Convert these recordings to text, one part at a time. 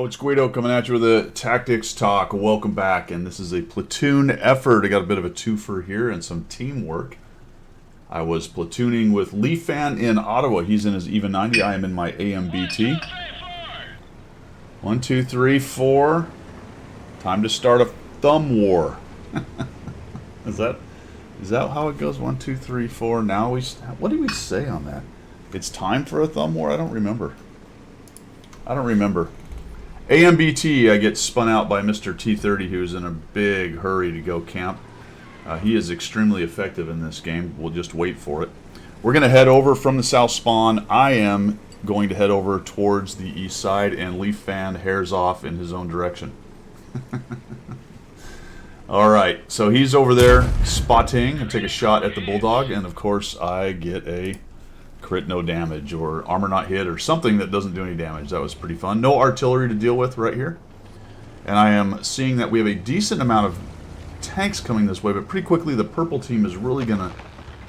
It's Guido coming at you with a Tactics Talk. Welcome back, and this is a platoon effort. I got a bit of a twofer here and some teamwork. I was platooning with Leafan in Ottawa. He's in his EVA 90. I am in my AMBT. 1, 2, 3, 4. Time to start a thumb war. Is that how it goes? 1, 2, 3, 4. Now what do we say on that? It's time for a thumb war? I don't remember. AMBT, I get spun out by Mr. T30, who's in a big hurry to go camp. He is extremely effective in this game. We'll just wait for it. We're going to head over from the south spawn. I am going to head over towards the east side, and Leafan hairs off in his own direction. Alright, so he's over there spotting. I take a shot at the Bulldog, and of course I get a crit no damage, or armor not hit, or something that doesn't do any damage. That was pretty fun. No artillery to deal with right here. And I am seeing that we have a decent amount of tanks coming this way, but pretty quickly the purple team is really going to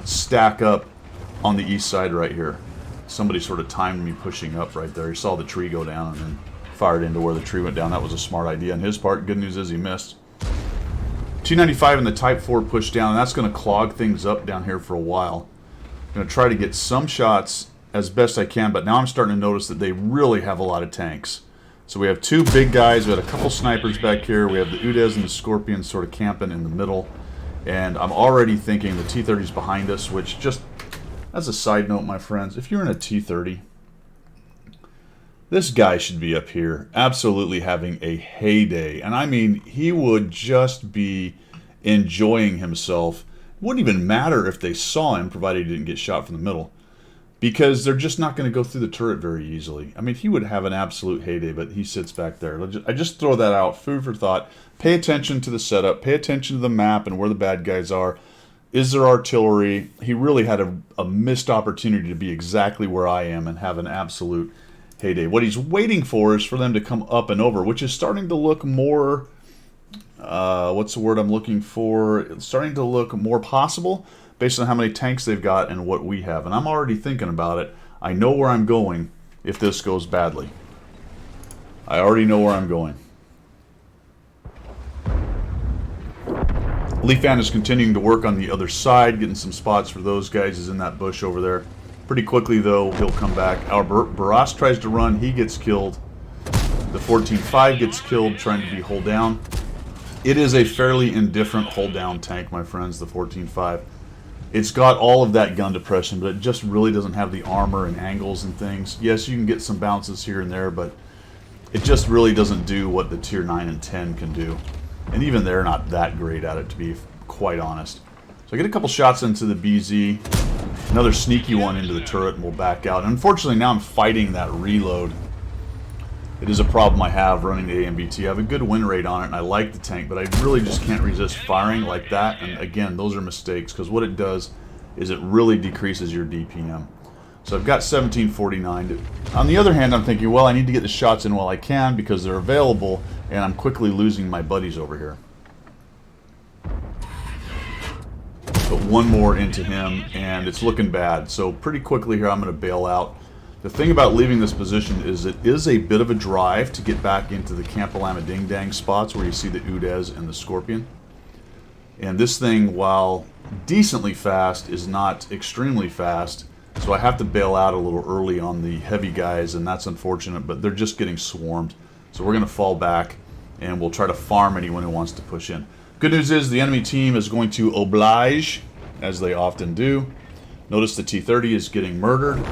stack up on the east side right here. Somebody sort of timed me pushing up right there. He saw the tree go down and then fired into where the tree went down. That was a smart idea on his part. Good news is he missed. 295 in the Type 4 push down, and that's going to clog things up down here for a while. I'm going to try to get some shots as best I can, but now I'm starting to notice that they really have a lot of tanks. So we have two big guys, we had a couple snipers back here, we have the Udez and the Scorpion sort of camping in the middle, and I'm already thinking the T-30's behind us, which, just as a side note, my friends, if you're in a T-30, this guy should be up here absolutely having a heyday. And I mean, he would just be enjoying himself. It wouldn't even matter if they saw him, provided he didn't get shot from the middle, because they're just not going to go through the turret very easily. I mean, he would have an absolute heyday, but he sits back there. I just throw that out, food for thought. Pay attention to the setup. Pay attention to the map and where the bad guys are. Is there artillery? He really had a missed opportunity to be exactly where I am and have an absolute heyday. What he's waiting for is for them to come up and over, which is starting to look more... what's the word I'm looking for? It's starting to look more possible based on how many tanks they've got and what we have. And I'm already thinking about it. I know where I'm going if this goes badly. I already know where I'm going. Leafan is continuing to work on the other side, getting some spots for those guys. He's in that bush over there. Pretty quickly, though, he'll come back. Our Barras tries to run. He gets killed. The 14-5 gets killed trying to be hold down. It is a fairly indifferent hold-down tank, my friends, the 14-5. It's got all of that gun depression, but it just really doesn't have the armor and angles and things. Yes, you can get some bounces here and there, but it just really doesn't do what the Tier 9 and 10 can do. And even they're not that great at it, to be quite honest. So I get a couple shots into the BZ, another sneaky one into the turret, and we'll back out. And unfortunately, now I'm fighting that reload. It is a problem I have running the AMBT. I have a good win rate on it, and I like the tank, but I really just can't resist firing like that. And again, those are mistakes, because what it does is it really decreases your DPM. So I've got 1749. On the other hand, I'm thinking, well, I need to get the shots in while I can because they're available, and I'm quickly losing my buddies over here. Put one more into him, and it's looking bad. So pretty quickly here, I'm going to bail out. The thing about leaving this position is it is a bit of a drive to get back into the Kampalama Ding Dang spots where you see the Udez and the Scorpion. And this thing, while decently fast, is not extremely fast. So I have to bail out a little early on the heavy guys, and that's unfortunate, but they're just getting swarmed. So we're going to fall back, and we'll try to farm anyone who wants to push in. Good news is the enemy team is going to oblige, as they often do. Notice the T-30 is getting murdered.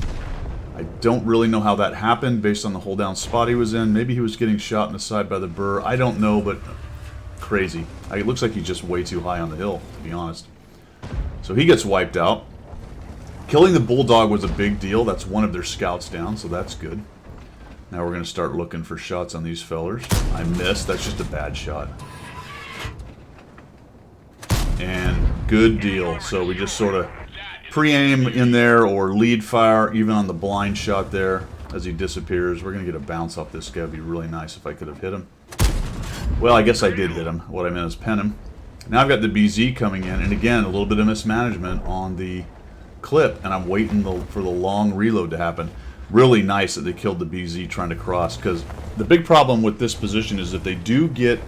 I don't really know how that happened based on the hold down spot he was in. Maybe he was getting shot in the side by the Burr. I don't know, but crazy. It looks like he's just way too high on the hill, to be honest. So he gets wiped out. Killing the Bulldog was a big deal. That's one of their scouts down, so that's good. Now we're going to start looking for shots on these fellers. I missed. That's just a bad shot. And good deal. So we just sort of pre-aim in there or lead fire even on the blind shot there as he disappears. We're going to get a bounce off this guy. It would be really nice if I could have hit him. Well, I guess I did hit him. What I meant is pen him. Now I've got the BZ coming in, and again, a little bit of mismanagement on the clip, and I'm waiting for the long reload to happen. Really nice that they killed the BZ trying to cross, because the big problem with this position is if they do get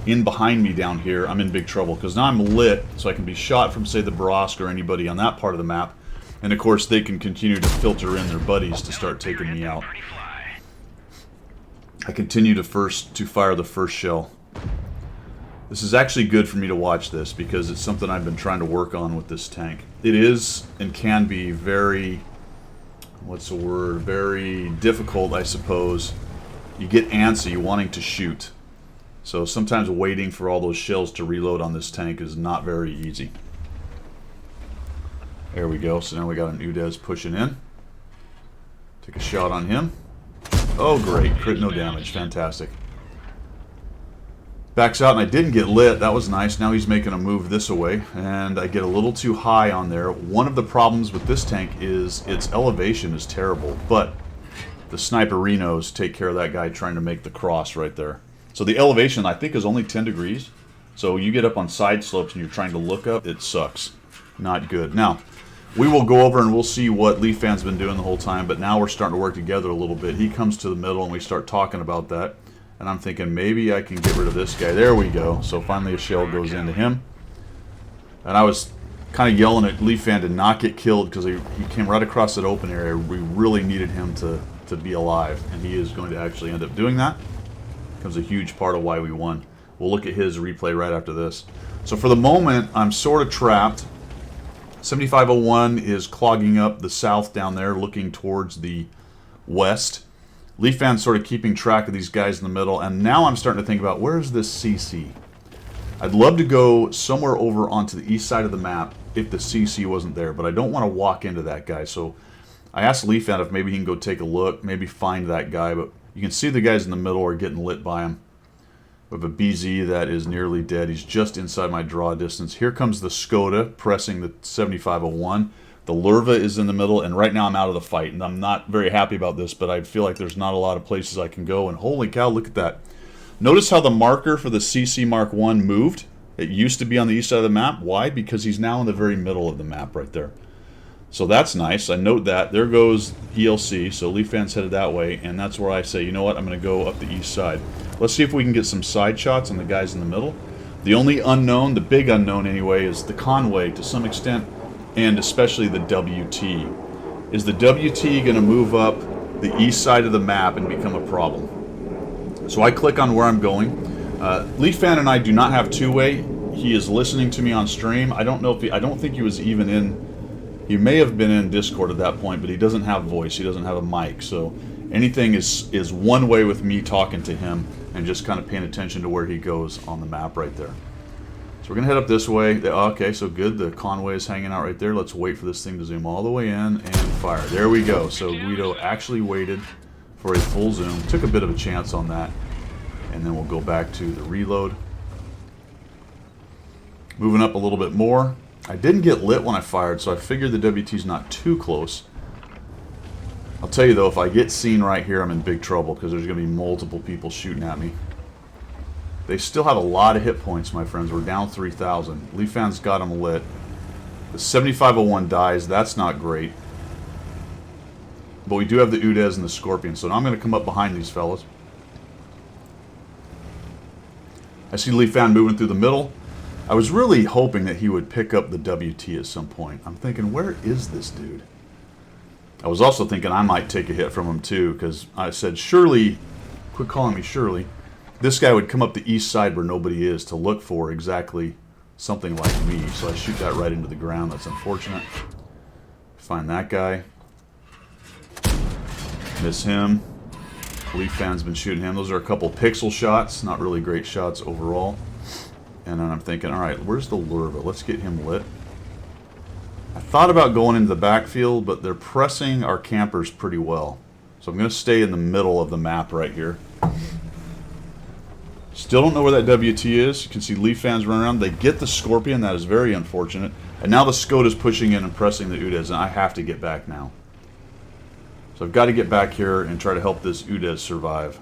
in behind me down here, I'm in big trouble, because now I'm lit, so I can be shot from, say, the Borosk or anybody on that part of the map, and of course they can continue to filter in their buddies to start taking me out. I continue to fire the first shell. This is actually good for me to watch this, because it's something I've been trying to work on with this tank. It is and can be very, what's the word, very difficult, I suppose. You get antsy wanting to shoot. So sometimes waiting for all those shells to reload on this tank is not very easy. There we go. So now we got an Udez pushing in. Take a shot on him. Oh, great. Crit, no damage. Fantastic. Backs out, and I didn't get lit. That was nice. Now he's making a move this way, and I get a little too high on there. One of the problems with this tank is its elevation is terrible, but the Sniperinos take care of that guy trying to make the cross right there. So the elevation, I think, is only 10 degrees. So you get up on side slopes and you're trying to look up, it sucks. Not good. Now, we will go over and we'll see what Leafan's been doing the whole time, but now we're starting to work together a little bit. He comes to the middle and we start talking about that. And I'm thinking maybe I can get rid of this guy. There we go. So finally a shell goes into him. And I was kind of yelling at Leafan to not get killed because he came right across that open area. We really needed him to be alive. And he is going to actually end up doing that. Becomes a huge part of why we won. We'll look at his replay right after this. So for the moment, I'm sort of trapped. 7501 is clogging up the south down there, looking towards the west. Leafan's sort of keeping track of these guys in the middle, and now I'm starting to think about, where's this CC? I'd love to go somewhere over onto the east side of the map if the CC wasn't there, but I don't want to walk into that guy, so I asked Leafan if maybe he can go take a look, maybe find that guy, but you can see the guys in the middle are getting lit by him. We have a BZ that is nearly dead. He's just inside my draw distance. Here comes the Skoda pressing the 7501. The Lurva is in the middle, and right now I'm out of the fight, and I'm not very happy about this, but I feel like there's not a lot of places I can go, and holy cow, look at that. Notice how the marker for the CC Mark 1 moved? It used to be on the east side of the map. Why? Because he's now in the very middle of the map right there. So that's nice. I note that. There goes ELC, so Leafan's headed that way, and that's where I say, you know what, I'm going to go up the east side. Let's see if we can get some side shots on the guys in the middle. The only unknown, the big unknown anyway, is the Conway to some extent, and especially the WT. Is the WT going to move up the east side of the map and become a problem? So I click on where I'm going. Leafan and I do not have two-way. He is listening to me on stream. I don't know if I don't think he was even in. He may have been in Discord at that point, but he doesn't have voice. He doesn't have a mic. So anything is one way with me talking to him and just kind of paying attention to where he goes on the map right there. So we're going to head up this way. Okay, so good. The Conway is hanging out right there. Let's wait for this thing to zoom all the way in and fire. There we go. So Guido actually waited for a full zoom. Took a bit of a chance on that. And then we'll go back to the reload. Moving up a little bit more. I didn't get lit when I fired, so I figured the WT's not too close. I'll tell you though, if I get seen right here, I'm in big trouble because there's going to be multiple people shooting at me. They still have a lot of hit points, my friends. We're down 3,000. Leafan's got them lit. The 7501 dies. That's not great. But we do have the Udez and the Scorpion. So now I'm going to come up behind these fellas. I see Leafan moving through the middle. I was really hoping that he would pick up the WT at some point. I'm thinking, where is this dude? I was also thinking I might take a hit from him too, because I said, surely, quit calling me Shirley. This guy would come up the east side where nobody is to look for exactly something like me. So I shoot that right into the ground. That's unfortunate. Find that guy. Miss him. Leafan's been shooting him. Those are a couple pixel shots. Not really great shots overall. And then I'm thinking, all right, where's the Lurva? Let's get him lit. I thought about going into the backfield, but they're pressing our campers pretty well. So I'm going to stay in the middle of the map right here. Still don't know where that WT is. You can see Leafan's running around. They get the Scorpion. That is very unfortunate. And now the Skoda's pushing in and pressing the Udez, and I have to get back now. So I've got to get back here and try to help this Udez survive.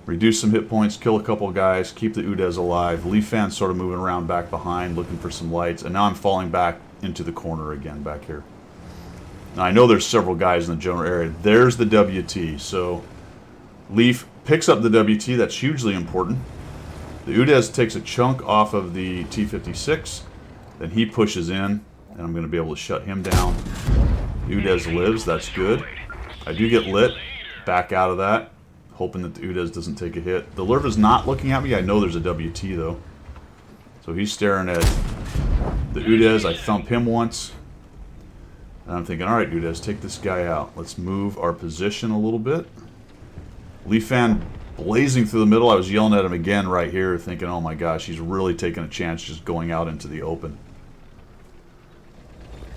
Reduce some hit points, kill a couple guys, keep the Udez alive. Leafan's sort of moving around back behind, looking for some lights. And now I'm falling back into the corner again back here. Now, I know there's several guys in the general area. There's the WT. So Leaf picks up the WT. That's hugely important. The UDES takes a chunk off of the T-56. Then he pushes in, and I'm going to be able to shut him down. UDES lives. That's good. I do get lit. Back out of that, hoping that the UDES doesn't take a hit. The Lurva's not looking at me. I know there's a WT, though. So he's staring at the UDES. I thump him once. And I'm thinking, all right, UDES, take this guy out. Let's move our position a little bit. Leaf Fan blazing through the middle. I was yelling at him again right here, thinking, oh my gosh, he's really taking a chance just going out into the open.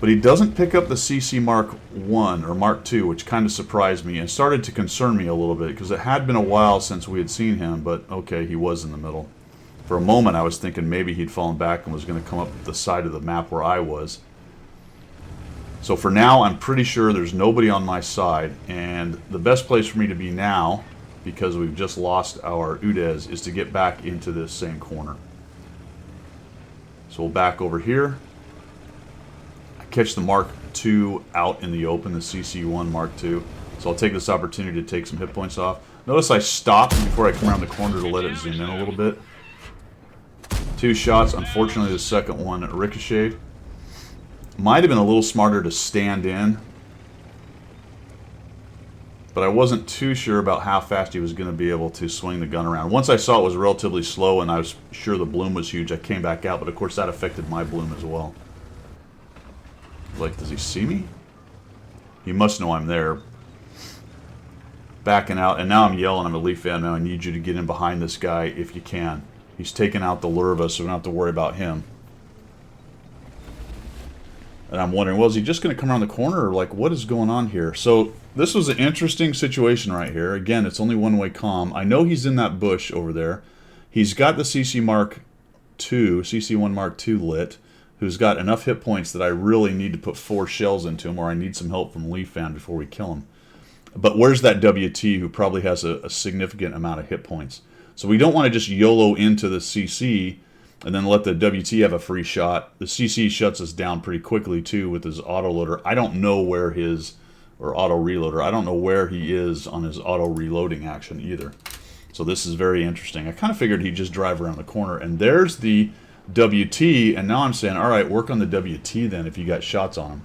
But he doesn't pick up the CC Mark 1 or Mark 2, which kind of surprised me and started to concern me a little bit because it had been a while since we had seen him, but okay, he was in the middle. For a moment, I was thinking maybe he'd fallen back and was going to come up the side of the map where I was. So for now, I'm pretty sure there's nobody on my side, and the best place for me to be now, because we've just lost our UDES, is to get back into this same corner. So we'll back over here. Catch the Mark II out in the open, the CC1 Mark II. So I'll take this opportunity to take some hit points off. Notice I stopped before I come around the corner to let it zoom in a little bit. 2 shots. Unfortunately, the second one ricocheted. Might have been a little smarter to stand in, but I wasn't too sure about how fast he was going to be able to swing the gun around. Once I saw it was relatively slow and I was sure the bloom was huge, I came back out, but of course that affected my bloom as well. Like, does he see me? He must know I'm there. Backing out, and now I'm yelling. I'm a Leaf Fan now. I need you to get in behind this guy if you can. He's taking out the Lurva, so we don't have to worry about him. And I'm wondering, well, is he just going to come around the corner, or like, what is going on here? So this was an interesting situation right here. Again, it's only one-way comm. I know he's in that bush over there. He's got the CC Mark II, CC1 Mark II lit, who's got enough hit points that I really need to put 4 shells into him, or I need some help from Leaf Fan before we kill him. But where's that WT who probably has a significant amount of hit points? So we don't want to just YOLO into the CC and then let the WT have a free shot. The CC shuts us down pretty quickly too with his autoloader. I don't know where his, or auto reloader, I don't know where he is on his auto reloading action either. So this is very interesting. I kind of figured he'd just drive around the corner, and there's the WT, and now I'm saying, all right, work on the WT then if you got shots on him.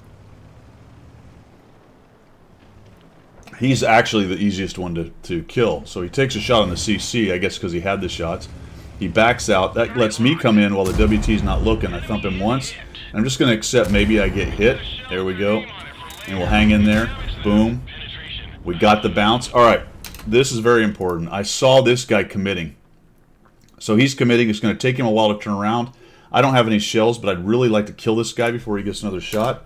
He's actually the easiest one to kill. So he takes a shot on the CC, I guess because he had the shots. He backs out. That lets me come in while the WT's not looking. I thump him once. I'm just going to accept maybe I get hit. There we go. And we'll hang in there. Boom. We got the bounce. All right. This is very important. I saw this guy committing. So he's committing. It's going to take him a while to turn around. I don't have any shells, but I'd really like to kill this guy before he gets another shot.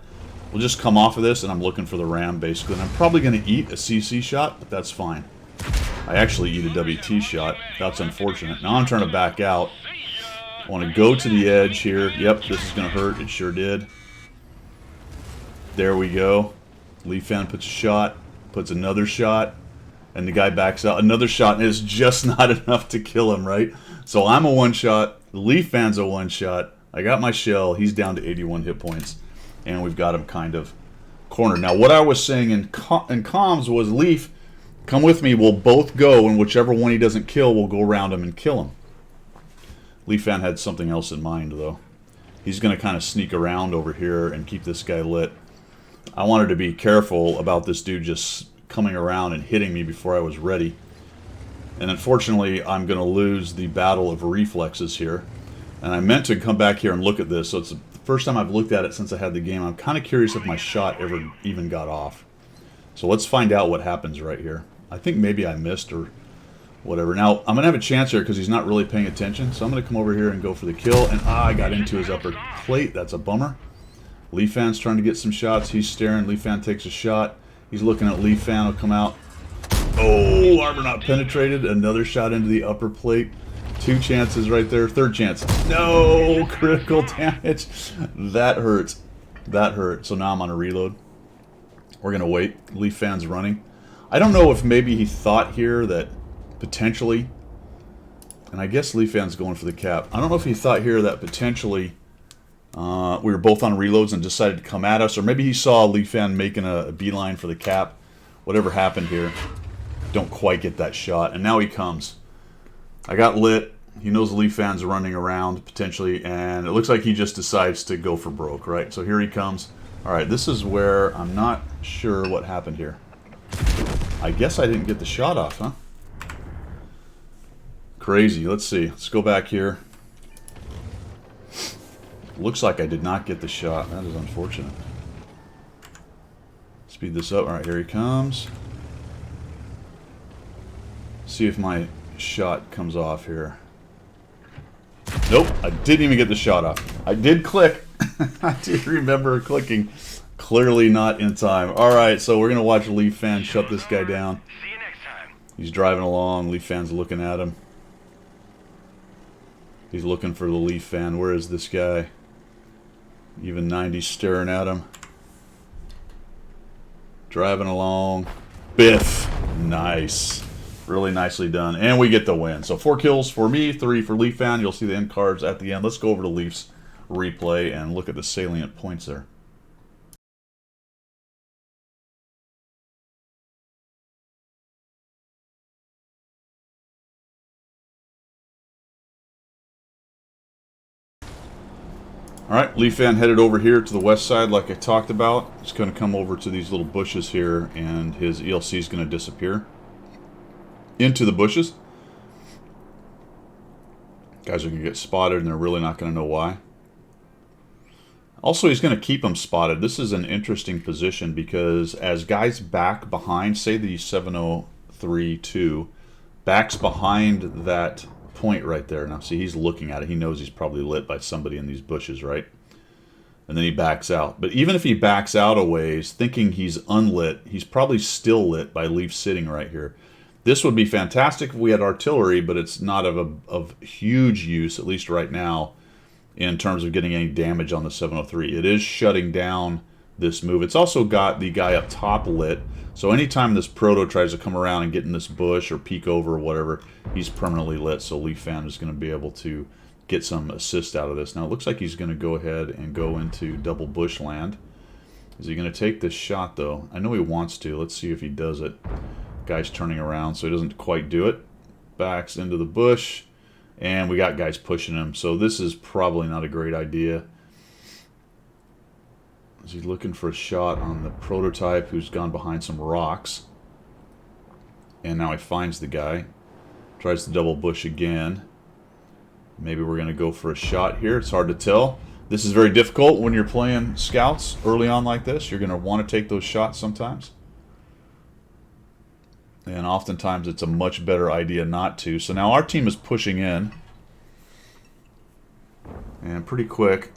We'll just come off of this, and I'm looking for the ram, basically. And I'm probably going to eat a CC shot, but that's fine. I actually eat a WT shot. That's unfortunate. Now I'm trying to back out. I want to go to the edge here. Yep, this is going to hurt. It sure did. There we go. Leaf Fan puts a shot, puts another shot, and the guy backs out. Another shot, and it's just not enough to kill him, right? So I'm a one-shot. The Leaf Fan's a one-shot. I got my shell. He's down to 81 hit points. And we've got him kind of cornered. Now, what I was saying in comms was, Leaf, come with me. We'll both go, and whichever one he doesn't kill, we'll go around him and kill him. Leaf Fan had something else in mind, though. He's going to kind of sneak around over here and keep this guy lit. I wanted to be careful about this dude just coming around and hitting me before I was ready. And unfortunately, I'm going to lose the battle of reflexes here. And I meant to come back here and look at this, so it's the first time I've looked at it since I had the game. I'm kind of curious if my shot ever even got off. So let's find out what happens right here. I think maybe I missed or whatever. Now, I'm going to have a chance here because he's not really paying attention. So I'm going to come over here and go for the kill. And I got into his upper plate. That's a bummer. Leaf Fan's trying to get some shots. He's staring. Leaf Fan takes a shot. He's looking at Leaf Fan. Will come out. Oh, armor not penetrated. Another shot into the upper plate. 2 chances right there. 3rd chance. No! Critical damage. That hurts. That hurt. So now I'm on a reload. We're going to wait. Leaf Fan's running. I don't know if maybe he thought here that potentially, and I guess Leaf Fan's going for the cap. I don't know if he thought here that potentially We were both on reloads and decided to come at us. Or maybe he saw Leaf Fan making a beeline for the cap. Whatever happened here. Don't quite get that shot. And now he comes. I got lit. He knows the Leaf Fan's running around, potentially. And it looks like he just decides to go for broke, right? So here he comes. All right, this is where I'm not sure what happened here. I guess I didn't get the shot off, huh? Crazy. Let's see. Let's go back here. Looks like I did not get the shot. That is unfortunate. Speed this up. All right, here he comes. See if my shot comes off here. Nope, I didn't even get the shot off. I did click. I do remember clicking. Clearly not in time. All right, so we're going to watch Leaf Fan shut this guy down. See you next time. He's driving along. Leaf Fan's looking at him. He's looking for the Leaf Fan. Where is this guy? Even 90's staring at him. Driving along. Biff. Nice. Really nicely done. And we get the win. So 4 kills for me, 3 for Leaf Fan. You'll see the end cards at the end. Let's go over to Leaf's replay and look at the salient points there. Alright, Leaf Fan headed over here to the west side like I talked about. He's going to come over to these little bushes here and his ELC is going to disappear into the bushes. Guys are going to get spotted and they're really not going to know why. Also, he's going to keep them spotted. This is an interesting position because as guys back behind, say the 703-2 backs behind that point right there. Now, see, he's looking at it. He knows he's probably lit by somebody in these bushes, right? And then he backs out. But even if he backs out a ways, thinking he's unlit, he's probably still lit by Leaf sitting right here. This would be fantastic if we had artillery, but it's not of huge use, at least right now, in terms of getting any damage on the 703. It is shutting down this move. It's also got the guy up top lit, so anytime this proto tries to come around and get in this bush or peek over or whatever, he's permanently lit, so Leaf Fan is going to be able to get some assist out of this. Now it looks like he's going to go ahead and go into double bush land. Is he going to take this shot though? I know he wants to. Let's see if he does it. Guy's turning around, so he doesn't quite do it. Backs into the bush, and we got guys pushing him, so this is probably not a great idea. Is he looking for a shot on the prototype who's gone behind some rocks? And now he finds the guy. Tries to double bush again. Maybe we're going to go for a shot here. It's hard to tell. This is very difficult when you're playing scouts early on like this. You're going to want to take those shots sometimes. And oftentimes it's a much better idea not to. So now our team is pushing in. And pretty quick.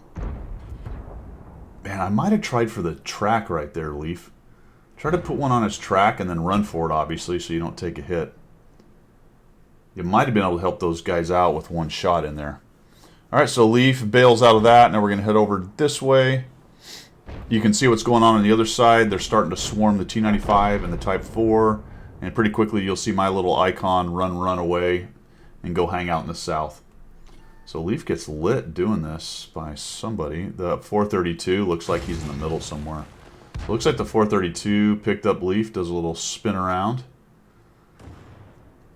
Man, I might have tried for the track right there, Leaf. Try to put one on his track and then run for it, obviously, so you don't take a hit. You might have been able to help those guys out with one shot in there. Alright, so Leaf bails out of that. Now we're going to head over this way. You can see what's going on the other side. They're starting to swarm the T-95 and the Type 4. And pretty quickly you'll see my little icon run away and go hang out in the south. So Leaf gets lit doing this by somebody. The 432 looks like he's in the middle somewhere. It looks like the 432 picked up Leaf, does a little spin around,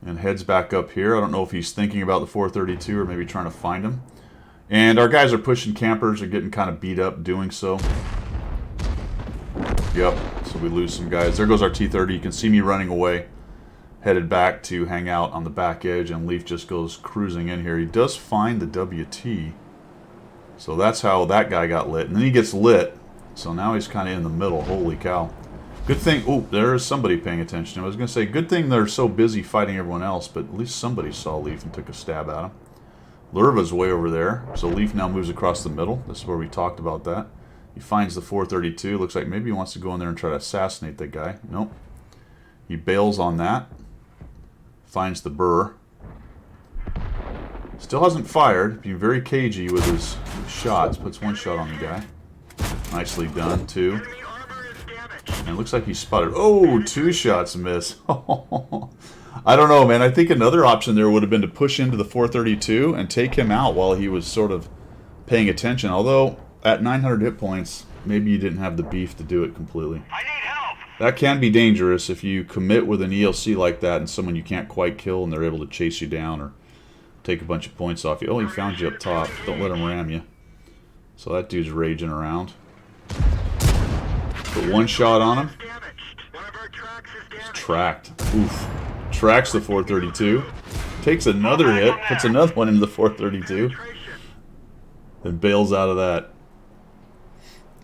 and heads back up here. I don't know if he's thinking about the 432 or maybe trying to find him. And our guys are pushing campers, are getting kind of beat up doing so. Yep, so we lose some guys. There goes our T-30. You can see me running away. Headed back to hang out on the back edge, and Leaf just goes cruising in here. He does find the WT, so that's how that guy got lit. And then he gets lit, so now he's kind of in the middle. Holy cow. Good thing, oh, there is somebody paying attention. I was going to say, good thing they're so busy fighting everyone else, but at least somebody saw Leaf and took a stab at him. Lurva's way over there, so Leaf now moves across the middle. This is where we talked about that. He finds the 432. Looks like maybe he wants to go in there and try to assassinate that guy. Nope. He bails on that. Finds the burr. Still hasn't fired. Being very cagey with his shots. Puts one shot on the guy. Nicely done, too. And it looks like he's spotted. Oh, 2 shots miss. I don't know, man. I think another option there would have been to push into the 432 and take him out while he was sort of paying attention. Although, at 900 hit points, maybe you didn't have the beef to do it completely. I need help. That can be dangerous if you commit with an ELC like that and someone you can't quite kill and they're able to chase you down or take a bunch of points off you. Oh, he found you up top. Don't let him ram you. So that dude's raging around. Put one shot on him. He's tracked. Oof. Tracks the 432. Takes another hit. Puts another one into the 432. Then bails out of that.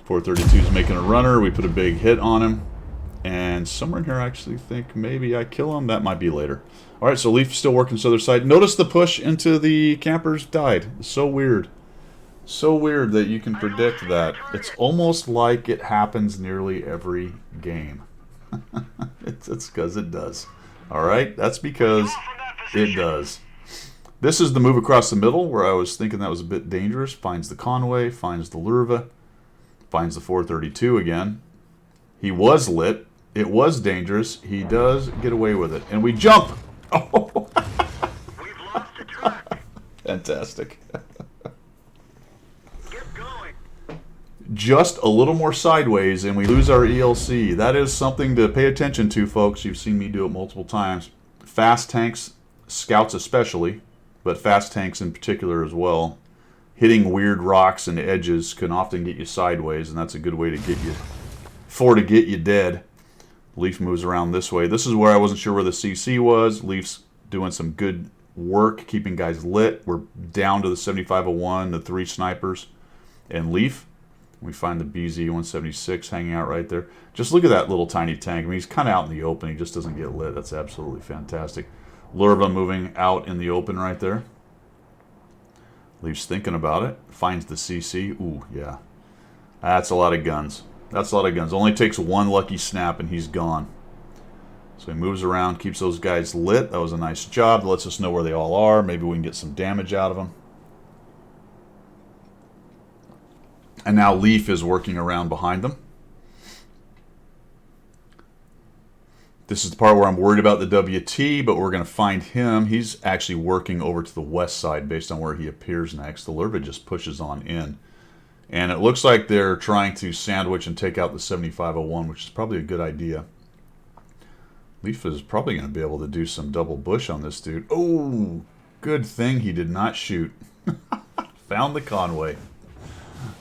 432's making a runner. We put a big hit on him. And somewhere in here I actually think maybe I kill him. That might be later. Alright, so Leaf still working this other side. Notice the push into the campers died. It's so weird. So weird that you can predict that. It's almost like it happens nearly every game. It's because it does. Alright, that's because it does. This is the move across the middle where I was thinking that was a bit dangerous. Finds the Conway, finds the Lurva, finds the 432 again. He was lit. It was dangerous. He does get away with it. And we jump! Oh. We've lost the track. Fantastic. Get going. Just a little more sideways and we lose our ELC. That is something to pay attention to, folks. You've seen me do it multiple times. Fast tanks, scouts especially, but fast tanks in particular as well. Hitting weird rocks and edges can often get you sideways, and that's a good way to get you dead. Leaf moves around this way. This is where I wasn't sure where the CC was. Leaf's doing some good work, keeping guys lit. We're down to the 7501, the 3 snipers, and Leaf. We find the BZ-176 hanging out right there. Just look at that little tiny tank. I mean, he's kind of out in the open. He just doesn't get lit. That's absolutely fantastic. Lurva moving out in the open right there. Leaf's thinking about it. Finds the CC. Ooh, yeah. That's a lot of guns. That's a lot of guns. Only takes one lucky snap and he's gone. So he moves around, keeps those guys lit. That was a nice job. Lets us know where they all are. Maybe we can get some damage out of them. And now Leaf is working around behind them. This is the part where I'm worried about the WT, but we're going to find him. He's actually working over to the west side based on where he appears next. The Lurva just pushes on in. And it looks like they're trying to sandwich and take out the 7501, which is probably a good idea. Leaf is probably going to be able to do some double bush on this dude. Oh, good thing he did not shoot. Found the Conway.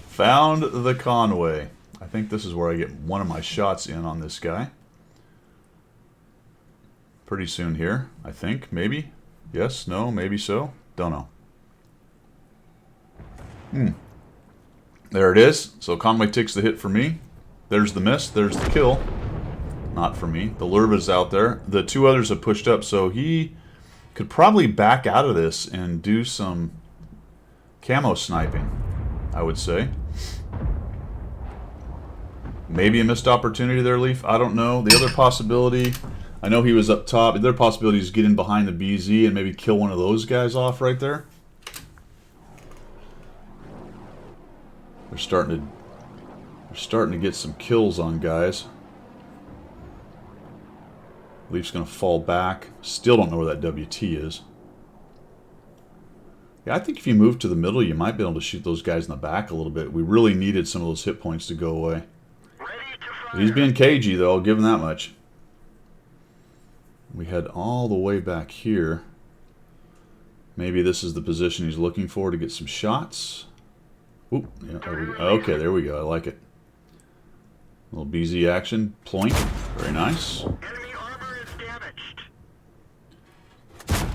Found the Conway. I think this is where I get one of my shots in on this guy. Pretty soon here, I think. Maybe. Yes, no, maybe so. Don't know. There it is. So Conway takes the hit for me. There's the miss. There's the kill. Not for me. The Lurva's out there. The 2 others have pushed up, so he could probably back out of this and do some camo sniping, I would say. Maybe a missed opportunity there, Leaf. I don't know. The other possibility, I know he was up top. The other possibility is get in behind the BZ and maybe kill one of those guys off right there. They're starting to get some kills on guys. Leaf's going to fall back. Still don't know where that WT is. Yeah, I think if you move to the middle, you might be able to shoot those guys in the back a little bit. We really needed some of those hit points to go away. He's being cagey, though. I'll give him that much. We head all the way back here. Maybe this is the position he's looking for to get some shots. Oop, yeah, okay, there we go. I like it. A little BZ action. Ploink. Very nice. Enemy armor is damaged.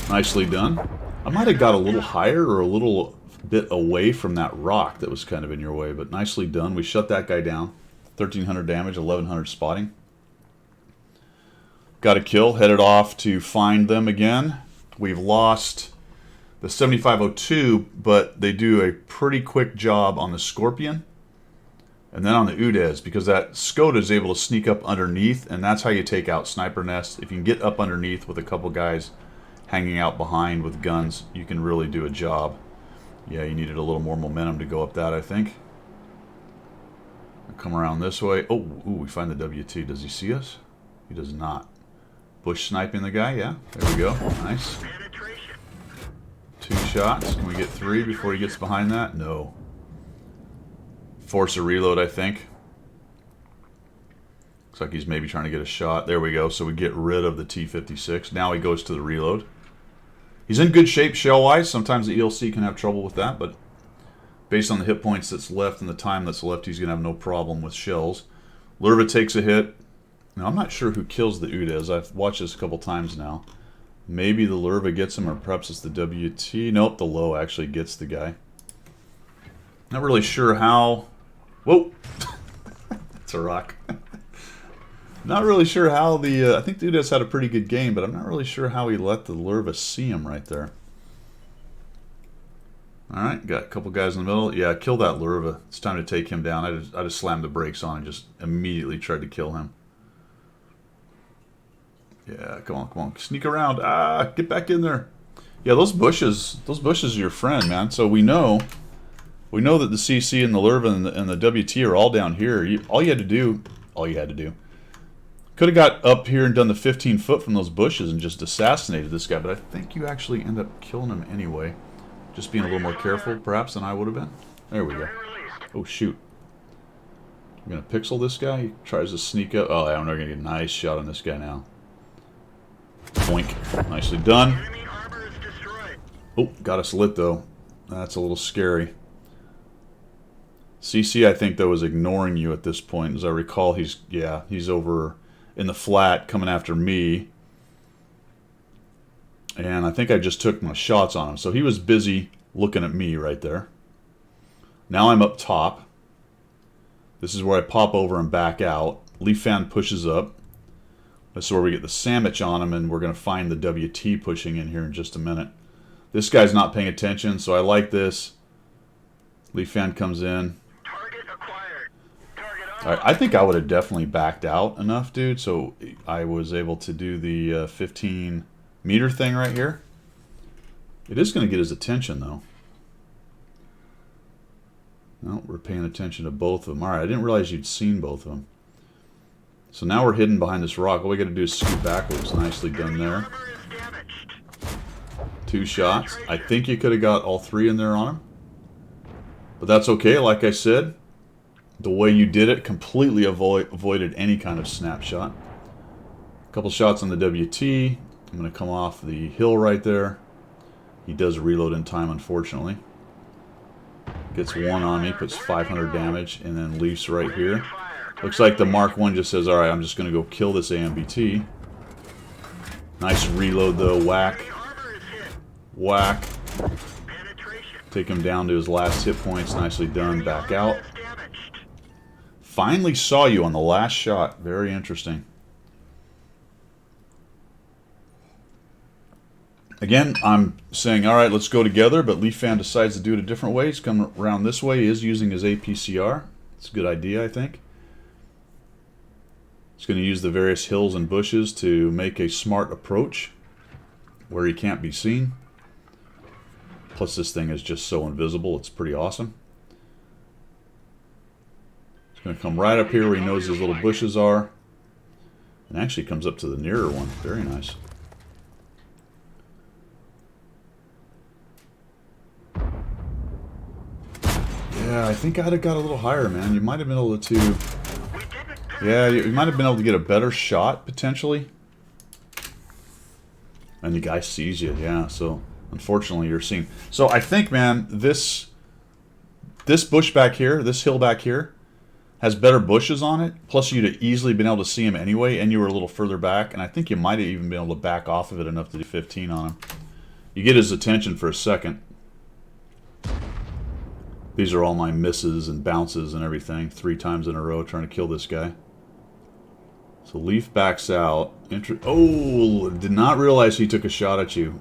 Nicely done. I might have got a little higher or a little bit away from that rock that was kind of in your way, but nicely done. We shut that guy down. 1,300 damage, 1,100 spotting. Got a kill. Headed off to find them again. We've lost the 7502, but they do a pretty quick job on the Scorpion. And then on the Udez, because that Skoda is able to sneak up underneath, and that's how you take out sniper nests. If you can get up underneath with a couple guys hanging out behind with guns, you can really do a job. Yeah, you needed a little more momentum to go up that, I think. Come around this way. Oh, ooh, we find the WT. Does he see us? He does not. Bush sniping the guy, yeah. There we go. Nice. 2 shots. Can we get 3 before he gets behind that? No. Force a reload, I think. Looks like he's maybe trying to get a shot. There we go. So we get rid of the T-56. Now he goes to the reload. He's in good shape shell-wise. Sometimes the ELC can have trouble with that, but based on the hit points that's left and the time that's left, he's going to have no problem with shells. Lurva takes a hit. Now, I'm not sure who kills the Udez. I've watched this a couple times now. Maybe the Lurva gets him, or perhaps it's the WT. Nope, the Low actually gets the guy. Not really sure how... Whoa! It's a rock. Not really sure how the... I think the Udez had a pretty good game, but I'm not really sure how he let the Lurva see him right there. Alright, got a couple guys in the middle. Yeah, kill that Lurva. It's time to take him down. I just slammed the brakes on and just immediately tried to kill him. Yeah, come on, come on. Sneak around. Ah, get back in there. Yeah, those bushes are your friend, man. So we know that the CC and the Lurva and the WT are all down here. All you had to do, could have got up here and done the 15 foot from those bushes and just assassinated this guy, but I think you actually end up killing him anyway. Just being a little more careful, perhaps, than I would have been. There we go. Oh, shoot. We're going to pixel this guy. He tries to sneak up. Oh, I'm not going to get a nice shot on this guy now. Boink. Nicely done. Oh, got us lit, though. That's a little scary. CC, I think, though, is ignoring you at this point. As I recall, he's over in the flat coming after me. And I think I just took my shots on him. So he was busy looking at me right there. Now I'm up top. This is where I pop over and back out. Leaf Fan pushes up. This is where we get the sandwich on him, and we're going to find the WT pushing in here in just a minute. This guy's not paying attention, so I like this. Leaf Fan comes in. Target acquired. Target All right, I think I would have definitely backed out enough, dude, so I was able to do the 15 meter thing right here. It is going to get his attention, though. No, we're paying attention to both of them. All right, I didn't realize you'd seen both of them. So now we're hidden behind this rock. All we got to do is scoot backwards. Nicely done there. 2 shots. I think you could have got all 3 in there on him. But that's okay. Like I said, the way you did it completely avoided any kind of snapshot. A couple shots on the WT. I'm going to come off the hill right there. He does reload in time, unfortunately. Gets 1 on me, puts 500 damage, and then leaves right here. Looks like the Mark 1 just says, alright, I'm just going to go kill this AMBT. Nice reload, though. Whack. Whack. Take him down to his last hit points. Nicely done. Back out. Finally saw you on the last shot. Very interesting. Again, I'm saying, all right, let's go together, but Leaf Fan decides to do it a different way. He's coming around this way. He is using his APCR. It's a good idea, I think. He's going to use the various hills and bushes to make a smart approach where he can't be seen. Plus, this thing is just so invisible. It's pretty awesome. He's going to come right up here where he knows his little bushes are. And actually comes up to the nearer one. Very nice. Yeah, I think I'd have got a little higher, man. You might have been able to... Yeah, you might have been able to get a better shot, potentially. And the guy sees you, yeah. So, unfortunately, you're seeing... So, I think, man, this bush back here, this hill back here, has better bushes on it. Plus, you'd have easily been able to see him anyway, and you were a little further back. And I think you might have even been able to back off of it enough to do 15 on him. You get his attention for a second. These are all my misses and bounces and everything. 3 times in a row trying to kill this guy. So Leaf backs out. Oh, did not realize he took a shot at you.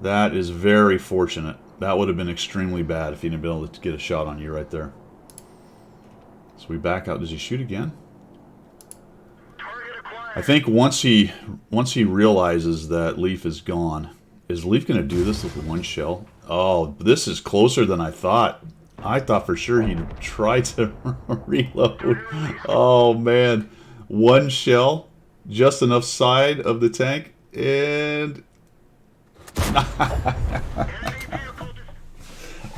That is very fortunate. That would have been extremely bad if he didn't be able to get a shot on you right there. So we back out. Does he shoot again? I think once he realizes that Leaf is gone, is Leaf going to do this with 1 shell? Oh, this is closer than I thought. I thought for sure he'd try to reload. Oh, man. 1 shell, just enough side of the tank, and...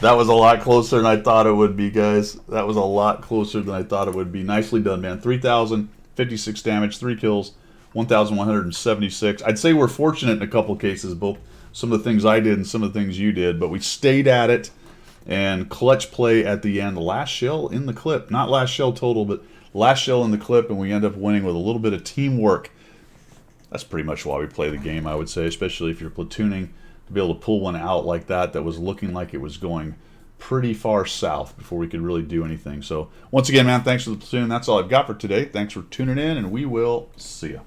That was a lot closer than I thought it would be, guys. That was a lot closer than I thought it would be. Nicely done, man. 3,056 damage, 3 kills, 1,176. I'd say we're fortunate in a couple cases, both some of the things I did and some of the things you did, but we stayed at it, and clutch play at the end. The last shell in the clip. Not last shell total, but last shell in the clip, and we end up winning with a little bit of teamwork. That's pretty much why we play the game, I would say, especially if you're platooning, to be able to pull one out like that was looking like it was going pretty far south before we could really do anything. So once again, man, thanks for the platoon. That's all I've got for today. Thanks for tuning in, and we will see you.